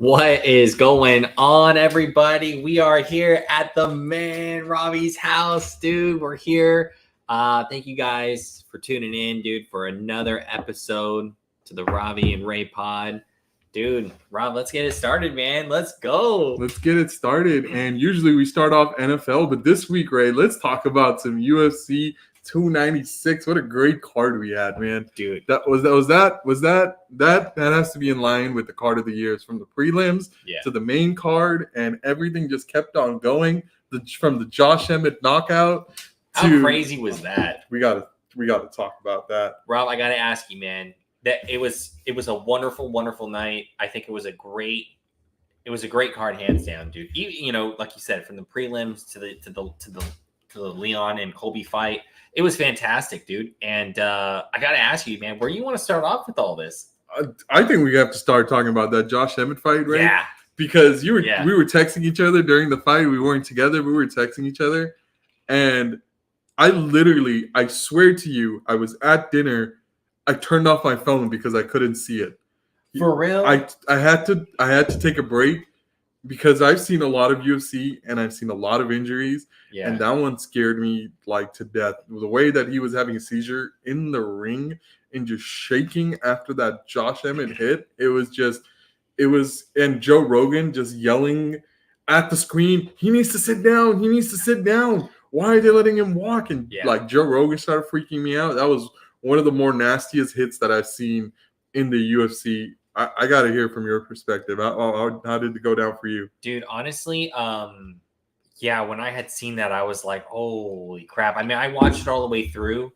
What is going on, everybody? We are here at the man Ravi's house, dude. We're here. Thank you guys for tuning in, dude, for another episode to the Ravi and Ray pod. Dude, Rob, let's get it started, man. Let's go. Let's get it started. And usually we start off NFL, but this week, Ray, let's talk about some UFC 296. What a great card we had, man. Dude. That has to be in line with the card of the years, from the prelims to the main card, and everything just kept on going. From the Josh Emmett knockout to, how crazy was that? We gotta talk about that. Rob, I gotta ask you, man. That it was a wonderful night. I think it was a great card, hands down, dude. You know, like you said, from the prelims to the Leon and Colby fight, it was fantastic, dude. And I gotta ask you, man, where you want to start off with all this? I think we have to start talking about that Josh Emmett fight, right? Yeah. Because we were texting each other during the fight. We weren't together. We were texting each other, and I swear to you, I was at dinner. I turned off my phone because I couldn't see it. For real? I had to take a break because I've seen a lot of UFC and I've seen a lot of injuries. Yeah. And that one scared me like to death. The way that he was having a seizure in the ring and just shaking after that Josh Emmett hit, and Joe Rogan just yelling at the screen, he needs to sit down. He needs to sit down. Why are they letting him walk? And like Joe Rogan started freaking me out. That was one of the more nastiest hits that I've seen in the UFC. I got to hear from your perspective. How did it go down for you? Dude, honestly, when I had seen that, I was like, holy crap. I mean, I watched it all the way through.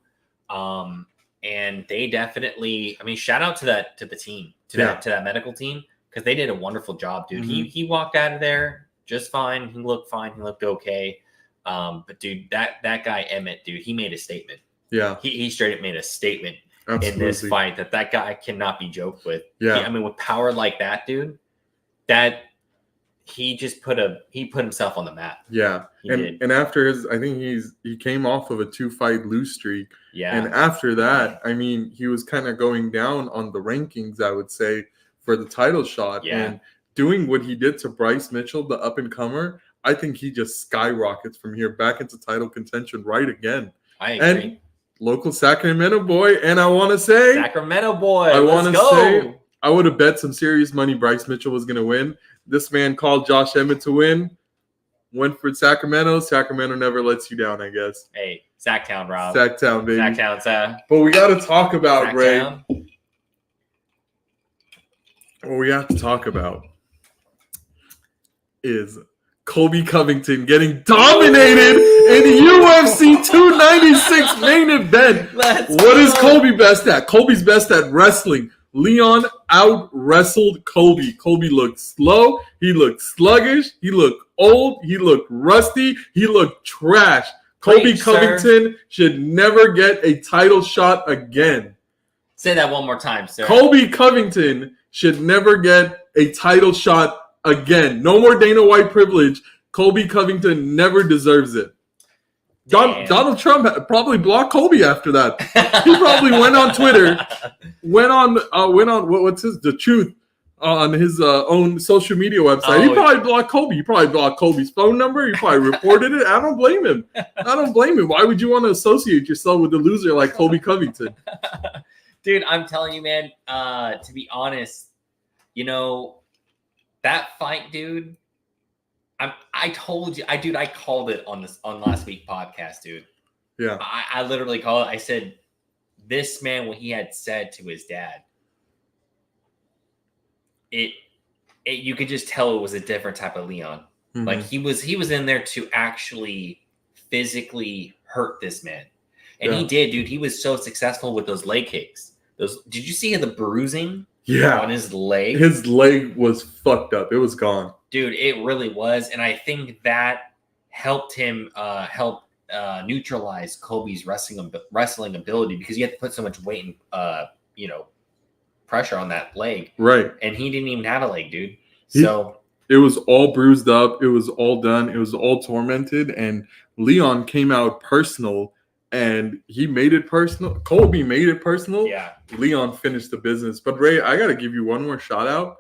And they definitely, I mean, shout out to the team, to that medical team, because they did a wonderful job, dude. Mm-hmm. He walked out of there just fine. He looked fine. He looked okay. But dude, that guy Emmett, dude, he made a statement. Yeah, he straight up made a statement in this fight that guy cannot be joked with. Yeah, I mean, with power like that, dude, that he just put himself on the map. Yeah, and after I think he came off of a 2-fight lose streak. Yeah, and after that, I mean, he was kind of going down on the rankings, I would say, for the title shot. Yeah. And doing what he did to Bryce Mitchell, the up and comer, I think he just skyrockets from here back into title contention right again. I agree. And local Sacramento boy, and I want to say Sacramento boy. I want to say I would have bet some serious money Bryce Mitchell was going to win. This man called Josh Emmett to win. Went for Sacramento. Sacramento never lets you down, I guess. Hey, Sacktown, Rob. Sacktown, baby. Sacktown, But we got to talk about, Ray. Sacktown. What we have to talk about is Colby Covington getting dominated in the UFC 296 main event. What is Colby best at? Colby's best at wrestling. Leon out-wrestled Colby. Colby looked slow. He looked sluggish. He looked old. He looked rusty. He looked trash. Colby Covington should never get a title shot again. Say that one more time, sir. Colby Covington should never get a title shot again. No more Dana White privilege. Colby Covington never deserves it. Donald Trump probably blocked Colby after that. He probably went on Twitter, went on The Truth on his own social media website. He probably blocked Colby. He probably blocked Colby's phone number. He probably reported it. I don't blame him. Why would you want to associate yourself with a loser like Colby Covington? Dude, I'm telling you, man, to be honest, you know, that fight, dude, I told you, I called it on last week's podcast, dude. Yeah. I literally called it. I said, this man, what he had said to his dad, you could just tell it was a different type of Leon. Mm-hmm. Like he was in there to actually physically hurt this man. And he did, dude. He was so successful with those leg kicks. Did you see the bruising on his leg? His leg was fucked up. It was gone. Dude, it really was. And I think that helped him neutralize Colby's wrestling ability, because he had to put so much weight and pressure on that leg. Right. And he didn't even have a leg, dude. It was all bruised up. It was all done. It was all tormented. And Leon came out personal, and he made it personal. Colby made it personal. Yeah. Leon finished the business. But Ray, I got to give you one more shout out,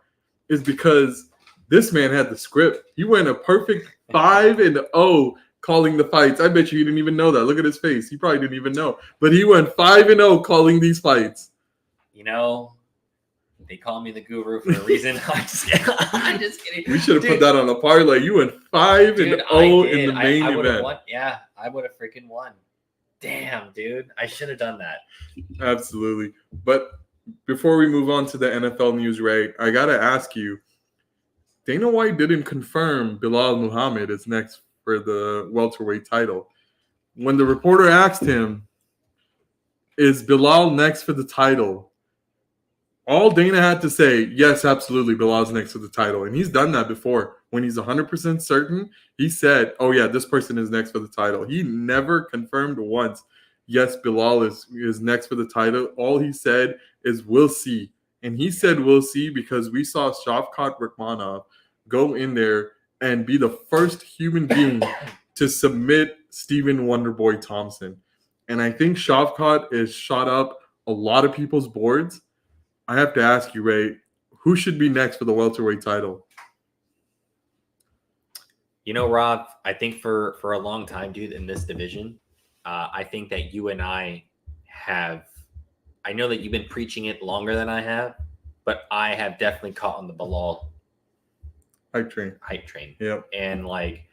is because This man had the script. He went a perfect 5-0 calling the fights. I bet you he didn't even know that. Look at his face. He probably didn't even know. But he went 5-0 calling these fights. You know, they call me the guru for a reason. I'm just kidding. We should have put that on a parlay. You went 5-0 in the main event. Won. Yeah, I would have freaking won. Damn, dude. I should have done that. Absolutely. But before we move on to the NFL news, Ray, I got to ask you, Dana White didn't confirm Bilal Muhammad is next for the welterweight title. When the reporter asked him, is Bilal next for the title? All Dana had to say, yes, absolutely, Bilal's next for the title. And he's done that before. When he's 100% certain, he said, oh, yeah, this person is next for the title. He never confirmed once, yes, Bilal is next for the title. All he said is, we'll see. And he said, we'll see, because we saw Shavkat Rakhmonov go in there and be the first human being to submit Stephen Wonderboy Thompson. And I think Shavkat is shot up a lot of people's boards. I have to ask you, Ray, who should be next for the welterweight title? You know, Rob, I think for a long time, dude, in this division, I think that you and I know that you've been preaching it longer than I have, but I have definitely caught on the Bilal hype train. Yep. And like,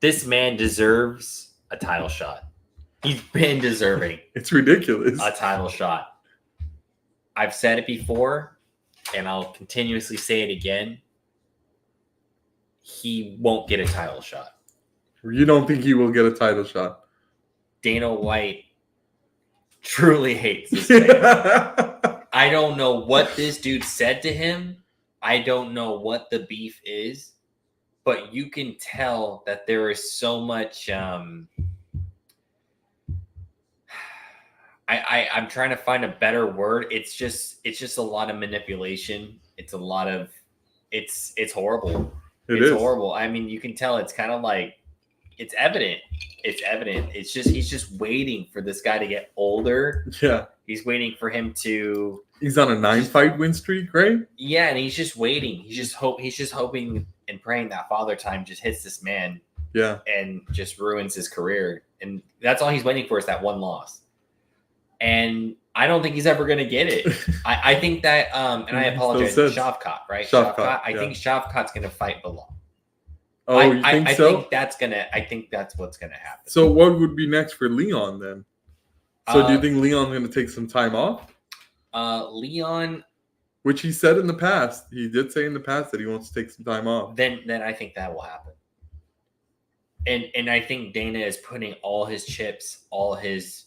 this man deserves a title shot. He's been deserving. It's ridiculous. A title shot. I've said it before, and I'll continuously say it again. He won't get a title shot. You don't think he will get a title shot? Dana White truly hates this man. I don't know what this dude said to him. I don't know what the beef is, but you can tell that there is so much. I'm trying to find a better word. It's just a lot of manipulation. It's a lot of. It's horrible. It's horrible. I mean, you can tell. It's kind of like. It's evident. It's just he's just waiting for this guy to get older. Yeah. He's waiting for him to. He's on a 9-fight win streak, right? Yeah, and he's just waiting. He's just hoping and praying that Father Time just hits this man. Yeah. And just ruins his career. And that's all he's waiting for is that one loss. And I don't think he's ever going to get it. I think that, and I apologize, Shavkat, right? Shavkat. I think Shavkat's going to fight Bilal. Oh, you think so? I think that's what's going to happen. So what would be next for Leon then? So do you think Leon's going to take some time off? Leon, which he said in the past, he did say in the past that he wants to take some time off. Then I think that will happen. And I think Dana is putting all his chips, all his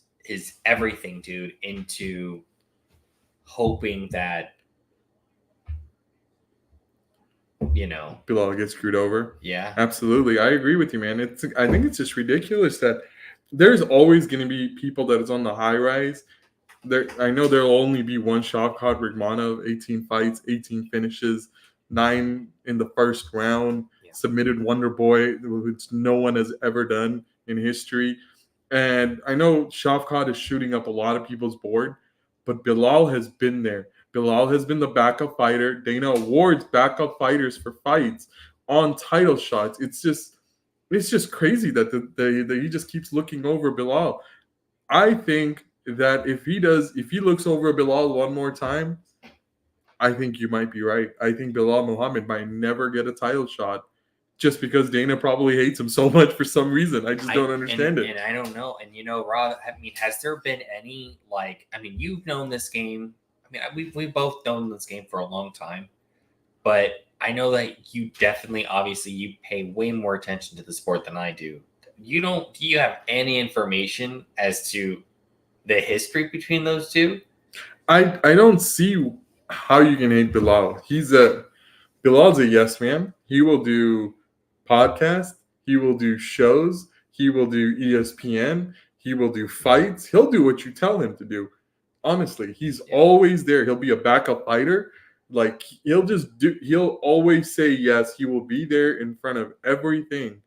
everything, dude, into hoping that, you know, Bilal gets screwed over. Yeah, absolutely. I agree with you, man. I think it's just ridiculous that there's always going to be people that is on the high rise. I know there'll only be one Shavkat Rakhmonov, 18 fights, 18 finishes, 9 in the first round, submitted Wonder Boy, which no one has ever done in history. And I know Shavkat is shooting up a lot of people's board, but Bilal has been there. Bilal has been the backup fighter. Dana awards backup fighters for fights on title shots. It's just crazy that that he just keeps looking over Bilal. I think that if he looks over Bilal one more time, I think you might be right. I think Bilal Muhammad might never get a title shot just because Dana probably hates him so much for some reason. I just don't understand it. And I don't know. And, you know, Rob, I mean, has there been any, you've known this game. I mean, we've both known this game for a long time. But I know that you definitely, obviously, you pay way more attention to the sport than I do. Do you have any information as to the history between those two? I don't see how you can hate Bilal. Bilal's a yes man. He will do podcasts. He will do shows. He will do ESPN. He will do fights. He'll do what you tell him to do. Honestly, he's always there. He'll be a backup fighter. Like he'll always say yes. He will be there in front of everything.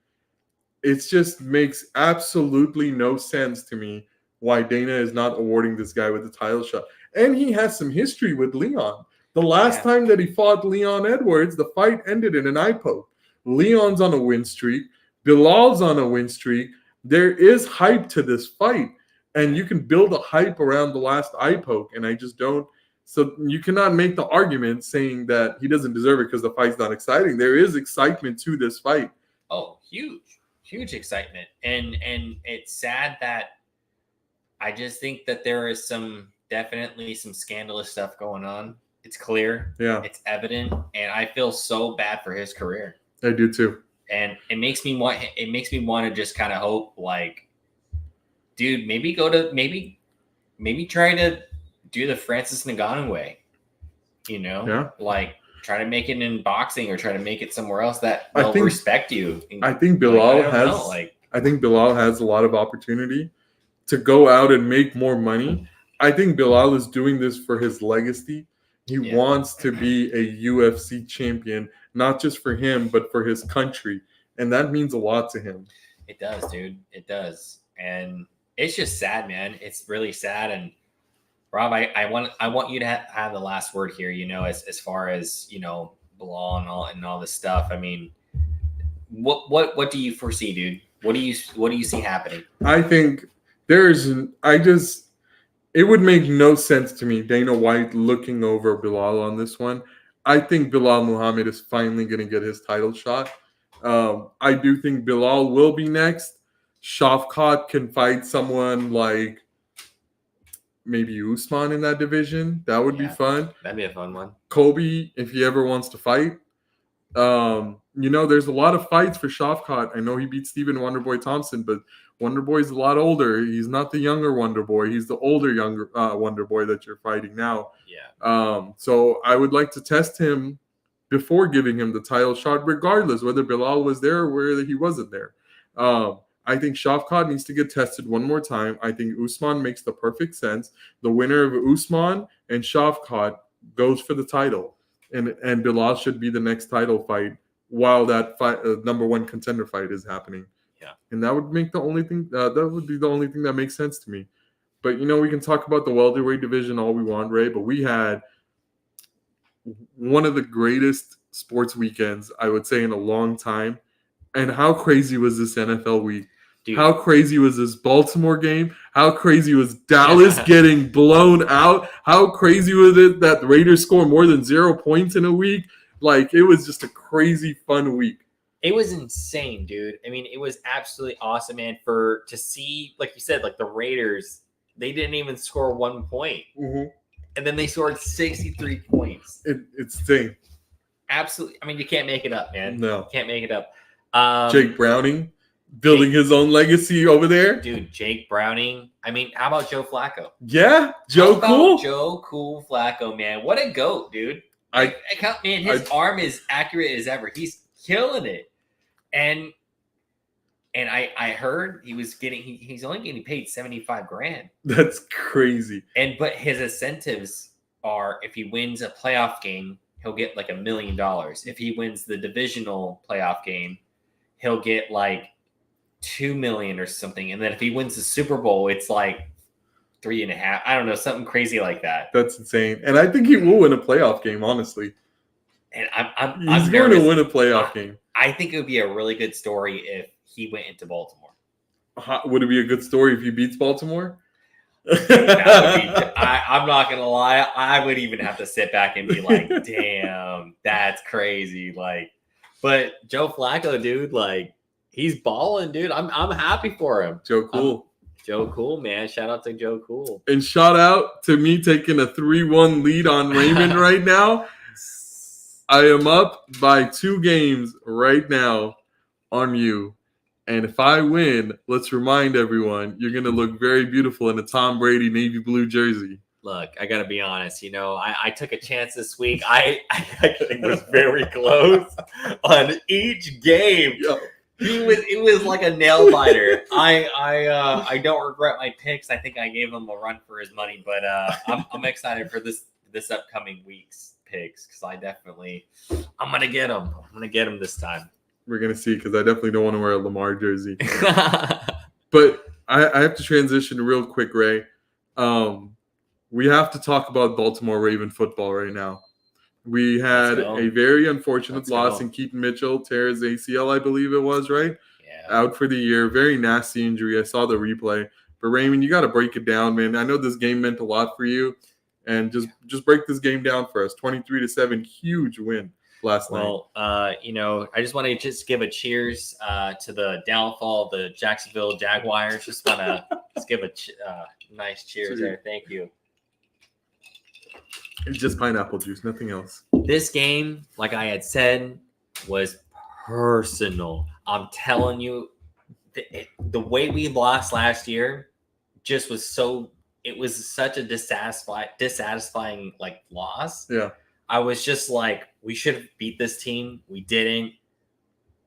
It just makes absolutely no sense to me why Dana is not awarding this guy with the title shot. And he has some history with Leon. The last time that he fought Leon Edwards, the fight ended in an eye poke. Leon's on a win streak. Bilal's on a win streak. There is hype to this fight, and you can build a hype around the last eye poke, and I just don't. So you cannot make the argument saying that he doesn't deserve it because the fight's not exciting. There is excitement to this fight. Oh, huge excitement. And it's sad that I just think that there is definitely some scandalous stuff going on. It's clear. Yeah. It's evident. And I feel so bad for his career. I do too. And it makes me want to just kind of hope, like, dude, maybe try to do the Francis Ngannou way, like try to make it in boxing or try to make it somewhere else that they'll respect you. I think Bilal has a lot of opportunity to go out and make more money. I think Bilal is doing this for his legacy. He wants to be a UFC champion, not just for him, but for his country. And that means a lot to him. It does, dude. It does. And it's just sad, man. It's really sad. And Rob, I want you to have the last word here, as far as, Bilal and all this stuff. I mean, what do you foresee, dude? What do you see happening? I think it would make no sense to me, Dana White looking over Bilal on this one. I think Bilal Muhammad is finally going to get his title shot. I do think Bilal will be next. Shavkat can fight someone like maybe Usman in that division. That would be fun. That'd be a fun one. Kobe, if he ever wants to fight. There's a lot of fights for Shavkat. I know he beat Stephen Wonderboy Thompson, but Wonderboy's a lot older. He's not the younger Wonderboy. He's the older younger Wonderboy that you're fighting now. Yeah. So I would like to test him before giving him the title shot, regardless whether Bilal was there or whether he wasn't there. I think Shavkat needs to get tested one more time. I think Usman makes the perfect sense. The winner of Usman and Shavkat goes for the title, and Bilal should be the next title fight while that fight, number one contender fight is happening. Yeah, and that would make the only thing. That would be the only thing that makes sense to me. But we can talk about the welterweight division all we want, Ray. But we had one of the greatest sports weekends, I would say, in a long time. And how crazy was this NFL week? Dude. How crazy was this Baltimore game? How crazy was Dallas getting blown out? How crazy was it that the Raiders scored more than 0 points in a week? Like, it was just a crazy, fun week. It was insane, dude. I mean, it was absolutely awesome, man. To see, like you said, like the Raiders, they didn't even score 1 point. Mm-hmm. And then they scored 63 points. It's insane. Absolutely. I mean, you can't make it up, man. No. You can't make it up. Jake Browning building his own legacy over there. Dude, Jake Browning. I mean, how about Joe Flacco? Yeah, Joe Cool. Joe Cool Flacco, man. What a GOAT, dude. His arm is accurate as ever. He's killing it. And I heard he's only getting paid $75,000. That's crazy. But his incentives are, if he wins a playoff game, he'll get like $1 million. If he wins the divisional playoff game, he'll get like $2 million or something. And then if he wins the Super Bowl, it's like 3.5. I don't know, something crazy like that. That's insane. And I think he will win a playoff game, honestly. And I'm going to win a playoff game. I think it would be a really good story if he went into Baltimore. Would it be a good story if he beats Baltimore? I'm not gonna lie. I would even have to sit back and be like, "Damn, that's crazy!" Like, but Joe Flacco, dude, like, he's balling, dude. I'm happy for him. Joe Cool. Joe Cool, man. Shout out to Joe Cool. And shout out to me taking a 3-1 lead on Raymond right now. I am up by 2 games right now on you. And if I win, let's remind everyone, you're going to look very beautiful in a Tom Brady navy blue jersey. Look, I got to be honest. I took a chance this week. I think was very close on each game. Yo. It was like a nail biter. I don't regret my picks. I think I gave him a run for his money, but I'm excited for this upcoming week's picks because I'm gonna get him. I'm gonna get him this time. We're going to see because I definitely don't want to wear a Lamar jersey. But I have to transition real quick, Ray. We have to talk about Baltimore Raven football right now. We had Let's go. a very unfortunate Let's loss go. in Keaton Mitchell, tears ACL, I believe it was, right? Yeah. Out for the year. Very nasty injury. I saw the replay. But Raymond, you got to break it down, man. I know this game meant a lot for you, and just break this game down for us. 23-7, huge win last night. Well, I just want to just give a cheers to the downfall of the Jacksonville Jaguars. Just want to give a nice cheers there. Thank you. It's just pineapple juice, nothing else. This game, like I had said, was personal. I'm telling you, the way we lost last year just was so. It was such a dissatisfying like loss. Yeah. I was just like, we should have beat this team. We didn't.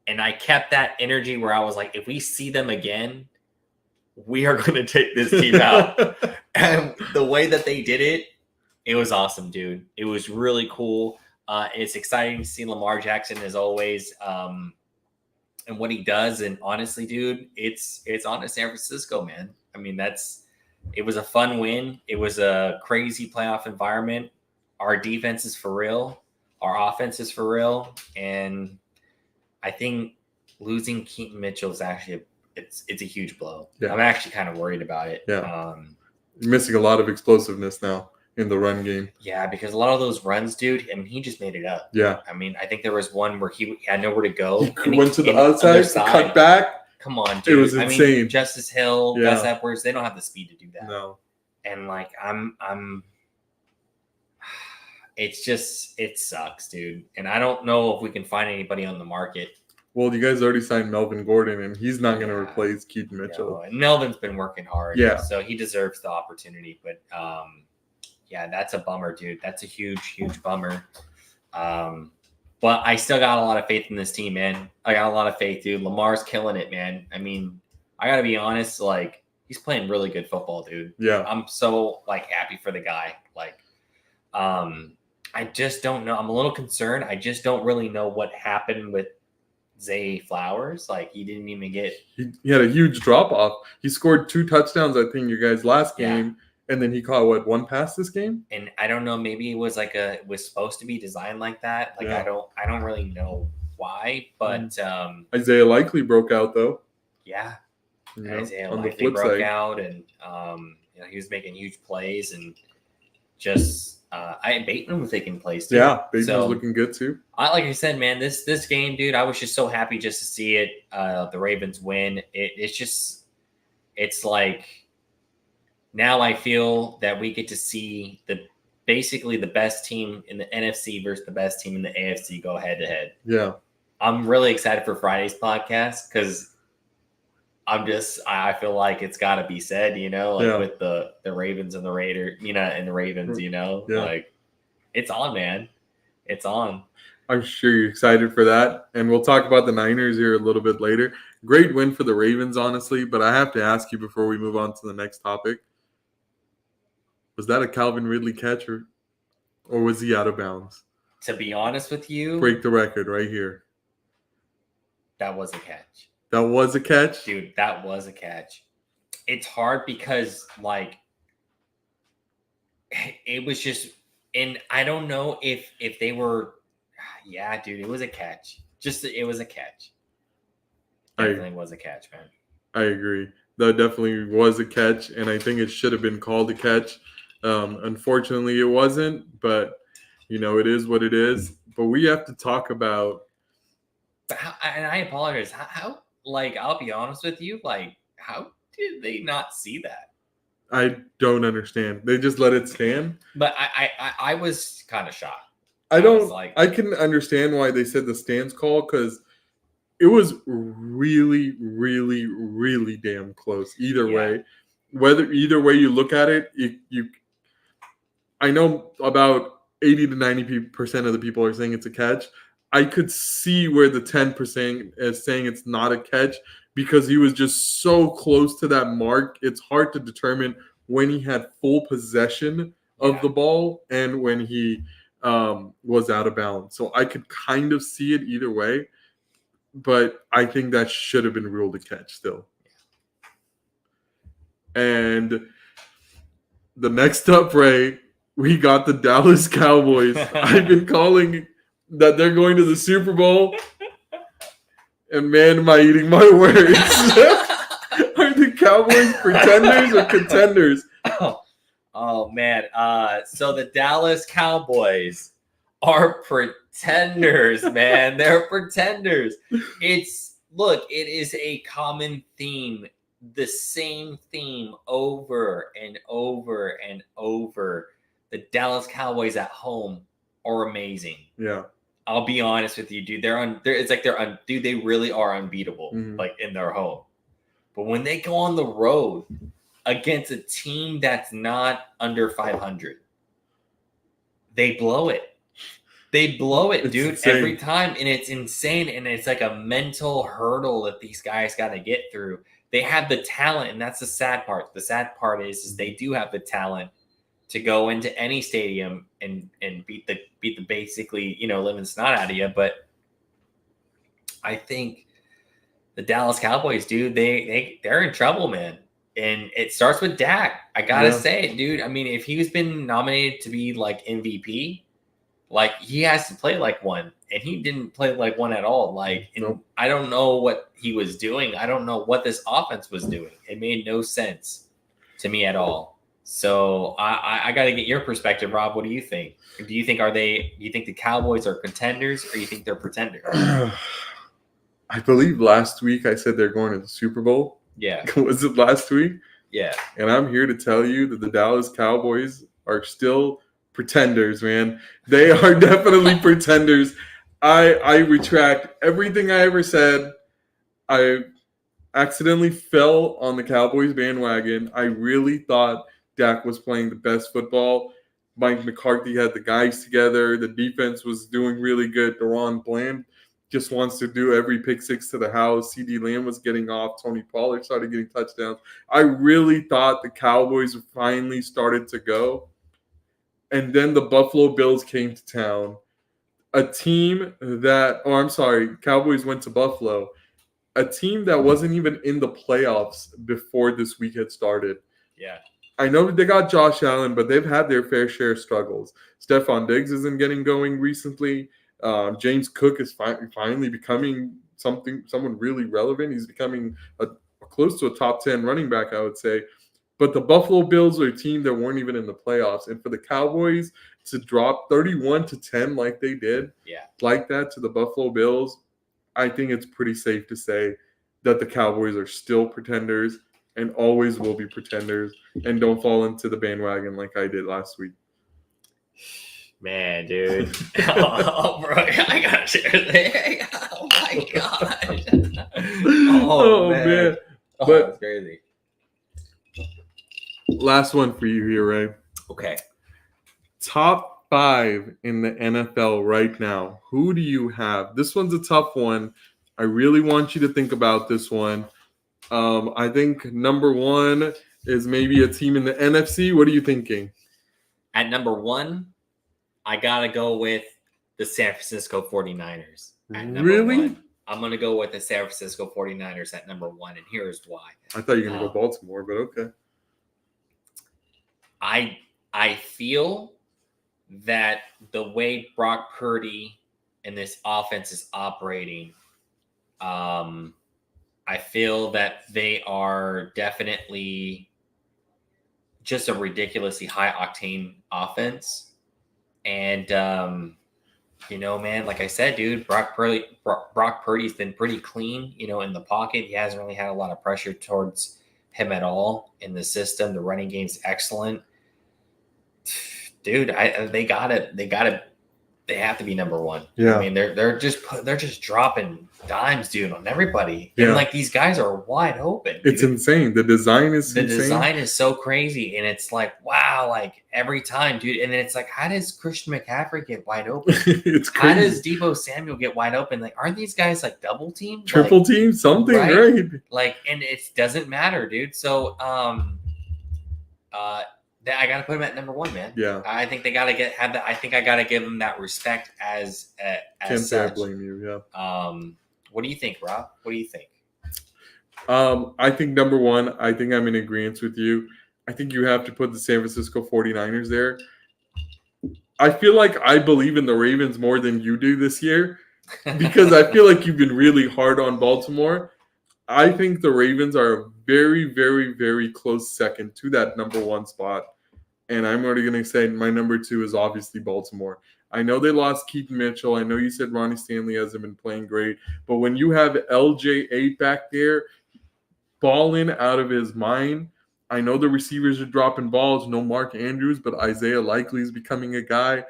And I kept that energy where I was like, if we see them again, we are going to take this team out. And the way that they did it, it was awesome, dude. It was really cool. It's exciting to see Lamar Jackson as always, and what he does. And honestly, dude, it's on to San Francisco, man. I mean, it was a fun win. It was a crazy playoff environment. Our defense is for real. Our offense is for real. And I think losing Keaton Mitchell is actually it's a huge blow. Yeah. I'm actually kind of worried about it. Yeah. You're missing a lot of explosiveness now in the run game. Yeah, because a lot of those runs, dude, I mean, he just made it up. Yeah. I mean, I think there was one where he had nowhere to go. He went to the outside, cut back. Come on, dude. It was insane. I mean, Justice Hill, Gus Edwards, they don't have the speed to do that. No. And like, it's just, it sucks, dude. And I don't know if we can find anybody on the market. Well, you guys already signed Melvin Gordon, and he's not going to replace Keaton Mitchell. No, and Melvin's been working hard. Yeah. So he deserves the opportunity. But, yeah, that's a bummer, dude. That's a huge, huge bummer. But I still got a lot of faith in this team, man. I got a lot of faith, dude. Lamar's killing it, man. I mean, I got to be honest, like, he's playing really good football, dude. Yeah. I'm so, like, happy for the guy. Like, I just don't know. I'm a little concerned. I just don't really know what happened with Zay Flowers. Like, he didn't even get. He had a huge drop off. He scored 2 touchdowns, I think, your guys' last game, and then he caught one pass this game. And I don't know. Maybe it was like it was supposed to be designed like that. Like I don't really know why, but Isaiah Likely broke out though. Yeah, Isaiah on Likely broke out, and he was making huge plays, and just. Bateman was taking place too. Yeah, Bateman was looking good too. Like I said, man, this game, dude, I was just so happy just to see it. The Ravens win. It's like now I feel that we get to see basically the best team in the NFC versus the best team in the AFC go head to head. Yeah, I'm really excited for Friday's podcast because I feel like it's got to be said, with the Ravens and the Raiders, and the Ravens, like it's on, man. It's on. I'm sure you're excited for that. And we'll talk about the Niners here a little bit later. Great win for the Ravens, honestly. But I have to ask you before we move on to the next topic. Was that a Calvin Ridley catch or was he out of bounds? To be honest with you. Break the record right here. That was a catch. That was a catch? Dude, that was a catch. It's hard because, like, it was just – and I don't know if they were – yeah, dude, it was a catch. It was a catch. Definitely was a catch, man. I agree. That definitely was a catch, and I think it should have been called a catch. Unfortunately, it wasn't, but, it is what it is. But we have to talk about – and I apologize. How like, I'll be honest with you, like, how did they not see that? I don't understand. They just let it stand. But I was kind of shocked. I can understand why they said the stands call because it was really, really, really damn close. Either way, either way you look at it, I know about 80 to 90% of the people are saying it's a catch. I could see where the 10% is saying it's not a catch because he was just so close to that mark. It's hard to determine when he had full possession of the ball and when he was out of bounds. So I could kind of see it either way, but I think that should have been ruled a catch still. And the next up, Ray, We got the Dallas Cowboys. I've been calling that they're going to the Super Bowl. And man, am I eating my words. Are the Cowboys pretenders or contenders? Oh man. So the Dallas Cowboys are pretenders, man. They're pretenders. It is a common theme. The same theme over and over and over. The Dallas Cowboys at home are amazing. Yeah. I'll be honest with you, dude. Dude, they really are unbeatable, like in their home. But when they go on the road against a team that's not under 500, they blow it. They blow it, dude, every time. And it's insane. And it's like a mental hurdle that these guys got to get through. They have the talent, and that's the sad part. The sad part is they do have the talent to go into any stadium and beat the basically, living snot out of you. But I think the Dallas Cowboys, dude, they're in trouble, man. And it starts with Dak. I gotta say it, dude. I mean, if he's been nominated to be like MVP, like he has to play like one, and he didn't play like one at all. Like, I don't know what he was doing. I don't know what this offense was doing. It made no sense to me at all. So I got to get your perspective, Rob. What do you think? Do you think the Cowboys are contenders, or you think they're pretenders? I believe last week I said they're going to the Super Bowl. Yeah. Was it last week? Yeah. And I'm here to tell you that the Dallas Cowboys are still pretenders, man. They are definitely pretenders. I retract everything I ever said. I accidentally fell on the Cowboys bandwagon. I really thought Dak was playing the best football. Mike McCarthy had the guys together. The defense was doing really good. Deron Bland just wants to do every pick six to the house. CeeDee Lamb was getting off. Tony Pollard started getting touchdowns. I really thought the Cowboys finally started to go. And then the Buffalo Bills came to town. Cowboys went to Buffalo. A team that wasn't even in the playoffs before this week had started. Yeah. I know that they got Josh Allen, but they've had their fair share of struggles. Stephon Diggs isn't getting going recently. James Cook is finally becoming someone really relevant. He's becoming close to a top 10 running back, I would say. But the Buffalo Bills are a team that weren't even in the playoffs. And for the Cowboys to drop 31-10 like they did, like that to the Buffalo Bills, I think it's pretty safe to say that the Cowboys are still pretenders and always will be pretenders, and don't fall into the bandwagon like I did last week. Man, dude. Oh, bro, I got to share that. Oh, my God. Oh, man. Oh, but that's crazy. Last one for you here, Ray. Okay. Top 5 in the NFL right now. Who do you have? This one's a tough one. I really want you to think about this one. I think number 1 is maybe a team in the NFC. What are you thinking? At number 1, I got to go with the San Francisco 49ers. Really? 1. I'm going to go with the San Francisco 49ers at number 1, and here's why. I thought you were going to go Baltimore, but okay. I feel that the way Brock Purdy and this offense is operating, I feel that they are definitely just a ridiculously high octane offense. And, man, like I said, dude, Brock Purdy's been pretty clean, in the pocket. He hasn't really had a lot of pressure towards him at all in the system. The running game's excellent. Dude, they have to be number 1. Yeah. I mean, they're just dropping dimes, dude, on everybody. Yeah. And like these guys are wide open. Dude. It's insane. The design is insane. The design is so crazy, and it's like, wow, like every time, dude. And then it's like, how does Christian McCaffrey get wide open? It's crazy. How does Deebo Samuel get wide open? Like, aren't these guys like double teamed? Triple team? Something, right? Like, and it doesn't matter, dude. So, I gotta put him at number 1, man. Yeah, I think they gotta have that. I think I gotta give them that respect as Can't say I such. blame you. Yeah. What do you think, Rob? What do you think? I think number 1. I think I'm in agreement with you. I think you have to put the San Francisco 49ers there. I feel like I believe in the Ravens more than you do this year because I feel like you've been really hard on Baltimore. I think the Ravens are a very, very, very close second to that number 1 spot. And I'm already going to say my number 2 is obviously Baltimore. I know they lost Keaton Mitchell. I know you said Ronnie Stanley hasn't been playing great. But when you have LJ8 back there balling out of his mind, I know the receivers are dropping balls. No Mark Andrews, but Isaiah Likely is becoming a guy.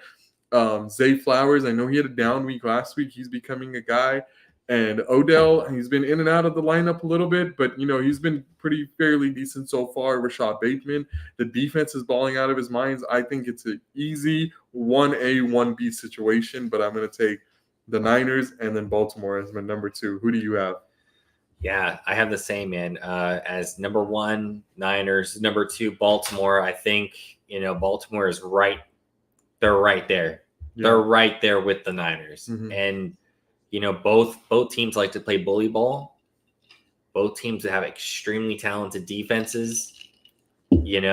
Zay Flowers, I know he had a down week last week. He's becoming a guy. And Odell, he's been in and out of the lineup a little bit, but, he's been pretty fairly decent so far. Rashad Bateman, the defense is balling out of his minds. I think it's an easy 1A, 1B situation, but I'm going to take the Niners and then Baltimore as my number 2. Who do you have? Yeah, I have the same, man. As number 1, Niners. Number 2, Baltimore. I think, Baltimore is right. They're right there. Yeah. They're right there with the Niners. Mm-hmm. And, both teams like to play bully ball. Both teams have extremely talented defenses, and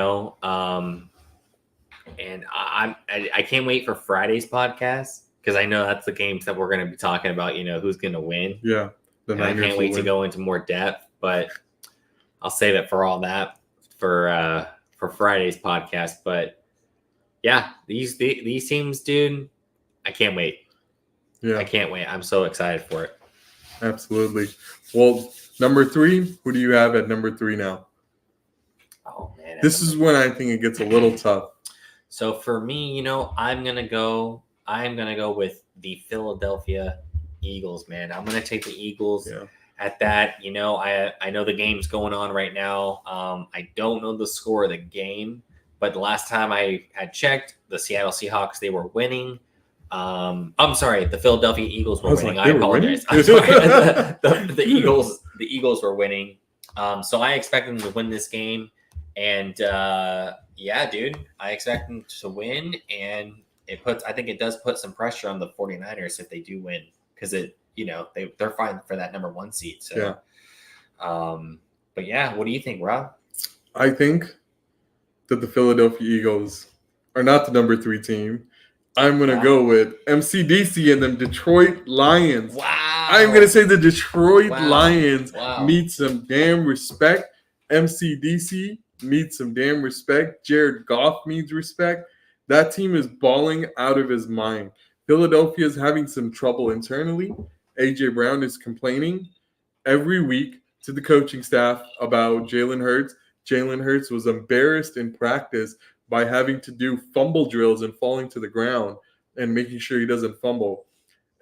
I can't wait for Friday's podcast because I know that's the games that we're going to be talking about, who's going to win. Yeah. I can't wait to go into more depth, but I'll save it for all that for Friday's podcast. But yeah, these teams, dude, I can't wait. Yeah, I can't wait. I'm so excited for it. Absolutely. Well, number 3, who do you have at number 3 now? Oh man, this is when I think it gets a little tough. So for me, I'm gonna go with the Philadelphia Eagles, man. I'm gonna take the Eagles at that. I know the game's going on right now. I don't know the score of the game, but the last time I had checked, the Seattle Seahawks, they were winning. I'm sorry, the Philadelphia Eagles were winning. I apologize. I'm sorry. the Eagles were winning. So I expect them to win this game, and yeah, dude, I expect them to win, and I think it does put some pressure on the 49ers if they do win. Because they're fine for that number 1 seed. So, but yeah, what do you think, Rob? I think that the Philadelphia Eagles are not the number 3 team. I'm going to go with MCDC and them Detroit Lions. Wow. I'm going to say the Detroit Lions need some damn respect. MCDC needs some damn respect. Jared Goff needs respect. That team is balling out of his mind. Philadelphia is having some trouble internally. A.J. Brown is complaining every week to the coaching staff about Jalen Hurts. Jalen Hurts was embarrassed in practice by having to do fumble drills and falling to the ground and making sure he doesn't fumble.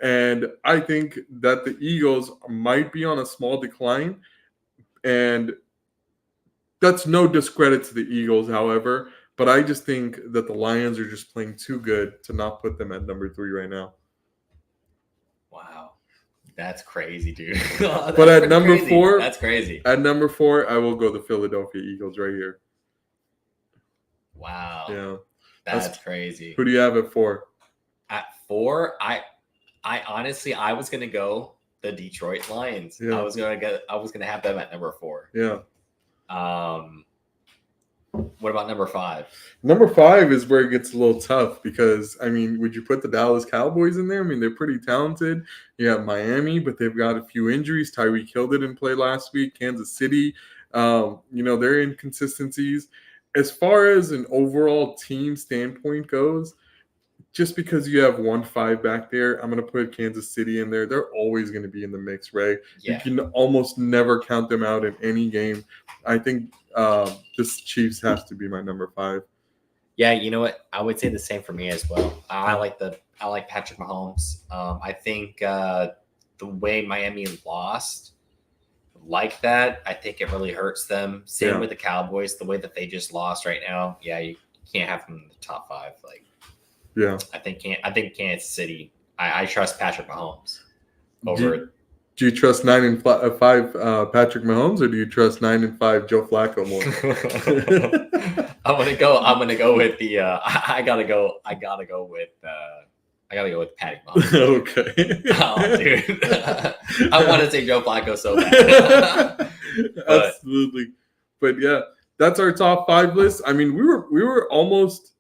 And I think that the Eagles might be on a small decline. And that's no discredit to the Eagles, however. But I just think that the Lions are just playing too good to not put them at number 3 right now. Wow. That's crazy, dude. But at number 4, that's crazy. At number 4, I will go the Philadelphia Eagles right here. Wow. Yeah. That's crazy. Who do you have at 4? At 4, I honestly was gonna go the Detroit Lions. Yeah. I was gonna have them at number 4. Yeah. What about number 5? Number 5 is where it gets a little tough because, would you put the Dallas Cowboys in there? They're pretty talented. You have Miami, but they've got a few injuries. Tyreek Hill didn't play last week. Kansas City, they're inconsistencies. As far as an overall team standpoint goes, just because you have 1-5 back there, I'm going to put Kansas City in there. They're always going to be in the mix, Ray. Yeah. You can almost never count them out in any game. I think this Chiefs has to be my number 5. Yeah, you know what? I would say the same for me as well. I like Patrick Mahomes. I think the way Miami lost like that, I think it really hurts them. Same with the Cowboys, the way that they just lost right now. Yeah, you can't have them in the top 5. I think Kansas City. I trust Patrick Mahomes over. Do you trust 9-5 Patrick Mahomes, or do you trust 9-5 Joe Flacco more? I'm gonna go with the. I gotta go with Patrick Mahomes. Okay. Oh, dude. I want to say Joe Flacco so bad. Absolutely. But yeah, that's our top 5 list. We were almost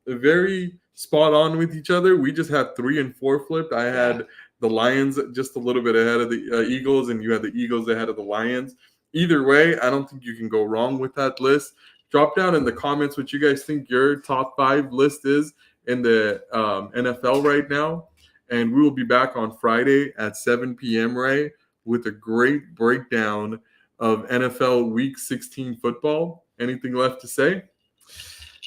very spot on with each other. We just had 3 and 4 flipped. I had the Lions just a little bit ahead of the Eagles, and you had the Eagles ahead of the Lions. Either way, I don't think you can go wrong with that list. Drop down in the comments what you guys think your top 5 list is in the NFL right now. And we will be back on Friday at 7 p.m., Ray, with a great breakdown of NFL Week 16 football. Anything left to say?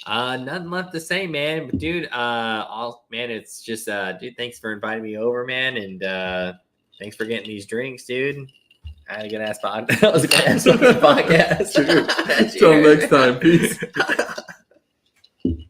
Nothing left to say, man. But dude, it's just dude, thanks for inviting me over, man, and thanks for getting these drinks, dude. I had a good ass podcast. That was a good ass podcast. Cheers. Till next time. Peace.